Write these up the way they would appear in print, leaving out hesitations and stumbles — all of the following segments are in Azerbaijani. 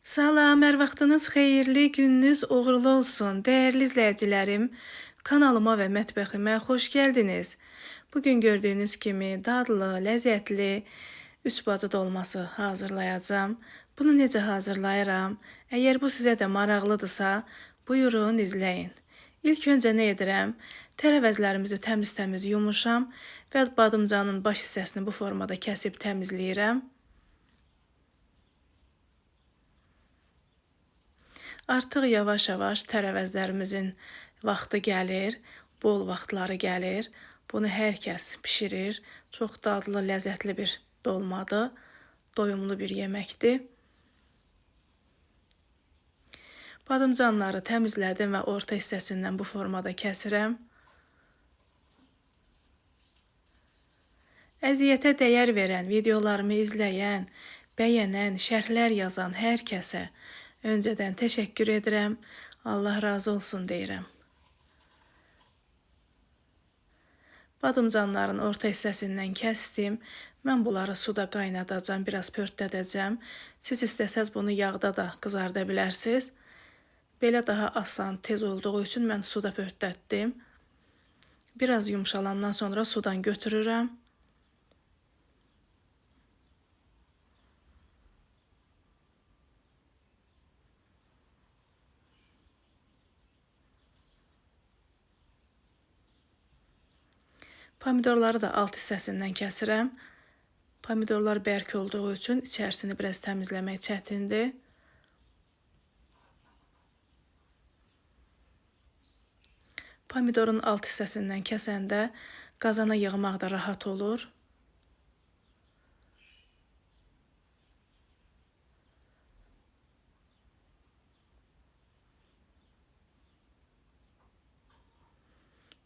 Salam, hər vaxtınız xeyirli, gününüz uğurlu olsun. Dəyərli izləyicilərim, kanalıma və mətbəximə xoş gəldiniz. Bugün gördüyünüz kimi dadlı, ləzzətli üç bacı dolması hazırlayacağım. Bunu necə hazırlayıram? Əgər bu sizə də maraqlıdırsa, buyurun izləyin. İlk öncə nə edirəm? Tərəvəzlərimizi təmiz-təmiz yumuşam və badımcanın baş hissəsini bu formada kəsib təmizləyirəm. Artıq yavaş-yavaş tərəvəzlərimizin vaxtı gəlir, bol vaxtları gəlir. Bunu hər kəs bişirir. Çox dadlı, ləzzətli bir dolmadır, doyumlu bir yeməkdir. Badımcanları təmizlədim və orta hissəsindən bu formada kəsirəm. Əziyyətə dəyər verən, videolarımı izləyən, bəyənən, şərhlər yazan hər kəsə öncədən təşəkkür edirəm. Allah razı olsun deyirəm. Badımcanların orta hissəsindən kəsdim. Mən bunları suda qaynadacağım, biraz pörtlədəcəm. Siz istəsəz bunu yağda da qızarda bilərsiniz. Belə daha asan, tez olduğu üçün mən suda pörtlətdim. Biraz yumşalandan sonra sudan götürürəm. Pomidorları da alt hissəsindən kəsirəm. Pomidorlar bərk olduğu üçün içərisini biraz təmizləmək çətindir. Pomidorun alt hissəsindən kəsəndə qazana yığmaq da rahat olur.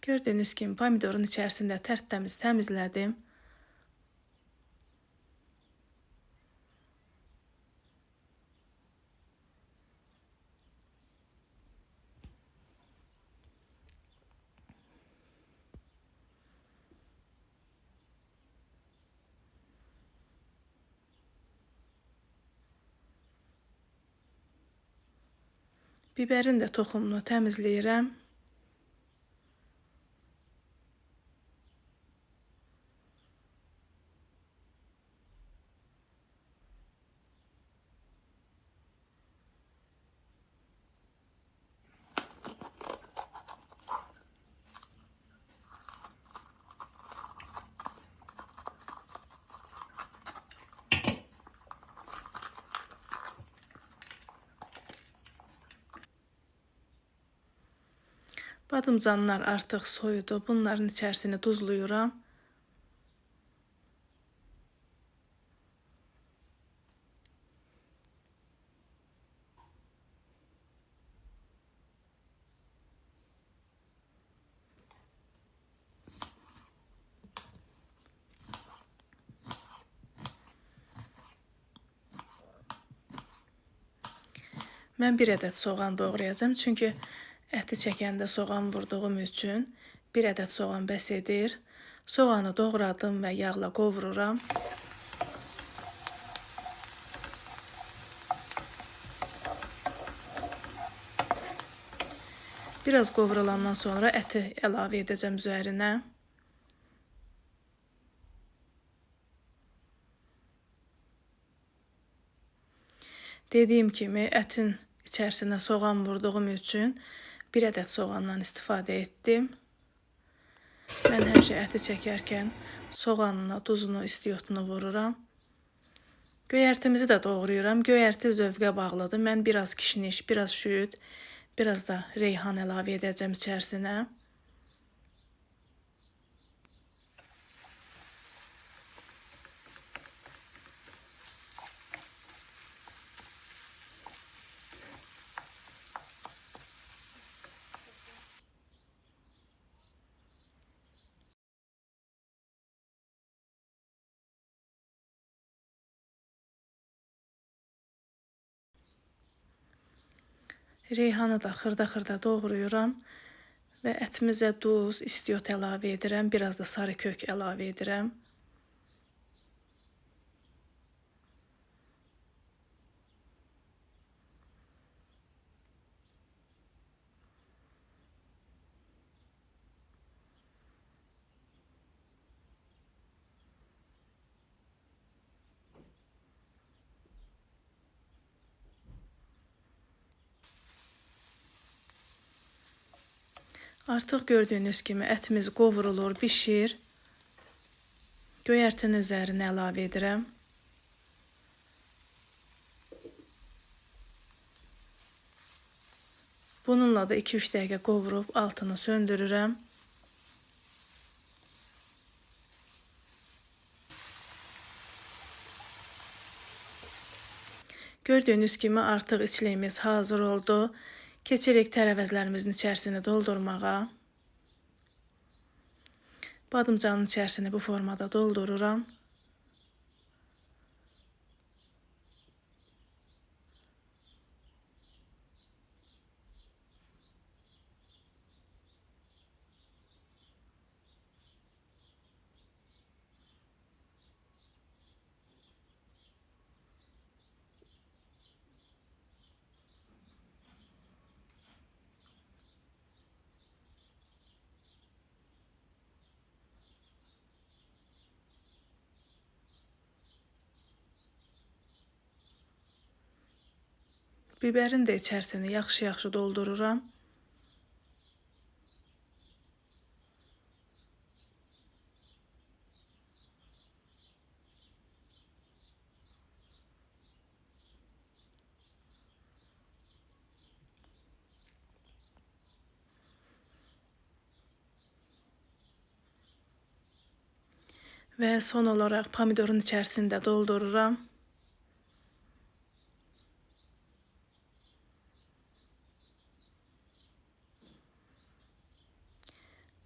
Gördüyünüz kimi pomidorun içərisində tərtəmiz təmizlədim. Bibərin də toxumunu təmizləyirəm. Badımcanlar artıq soyudu. Bunların içərisini duzluyuram. Mən bir ədəd soğan doğrayacağım, çünki əti çəkəndə soğan vurduğum üçün bir ədəd soğan bəs edir. Soğanı doğradım və yağla qovururam. Biraz qovrulandan sonra əti əlavə edəcəm üzərinə. Dediyim kimi ətin içərisinə soğan vurduğum üçün bir ədəd soğandan istifadə etdim. Mən həmişə əti çəkərkən soğanını, duzunu, istiotunu vururam. Göyərtimizi də doğrayıram. Göyərti zövqə bağlıdır. Mən biraz kişniş, biraz şüd, biraz da reyhan əlavə edəcəm içərisinə. Reyhanı da xırda-xırda doğrayıram və ətimizə duz, istiot əlavə edirəm, biraz da sarı kök əlavə edirəm. Artıq gördüyünüz kimi ətimiz qovurulur, bişir. Göyərtinin üzərinə əlavə edirəm. Bununla da 2-3 dəqiqə qovurub altını söndürürəm. Gördüyünüz kimi artıq içliyimiz hazır oldu. Keçirik tərəvəzlərimizin içərisini doldurmağa. Badımcanın içərisini bu formada doldururam. Bibərin də içərisini yaxşı-yaxşı doldururam. Və son olaraq pomidorun içərisini də doldururam.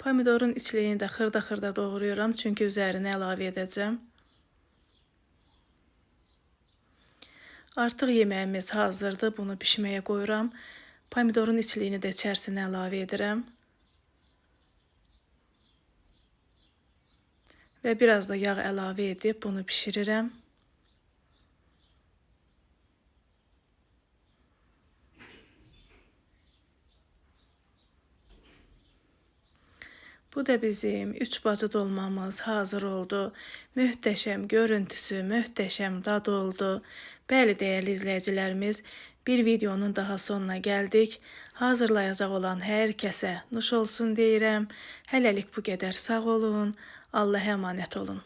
Pomidorun içliyini də xırda-xırda doğrayıram, çünki üzərinə əlavə edəcəm. Artıq yeməyimiz hazırdır, bunu bişməyə qoyuram. Pomidorun içliyini də içərisinə əlavə edirəm. Və biraz da yağ əlavə edib bunu bişirirəm. Bu da bizim 3 bacı dolmamız hazır oldu. Möhtəşəm görüntüsü, möhtəşəm dadı oldu. Bəli, dəyərli izləyicilərimiz, bir videonun daha sonuna gəldik. Hazırlayacaq olan hər kəsə nuş olsun deyirəm. Hələlik bu qədər, sağ olun. Allah'a əmanət olun.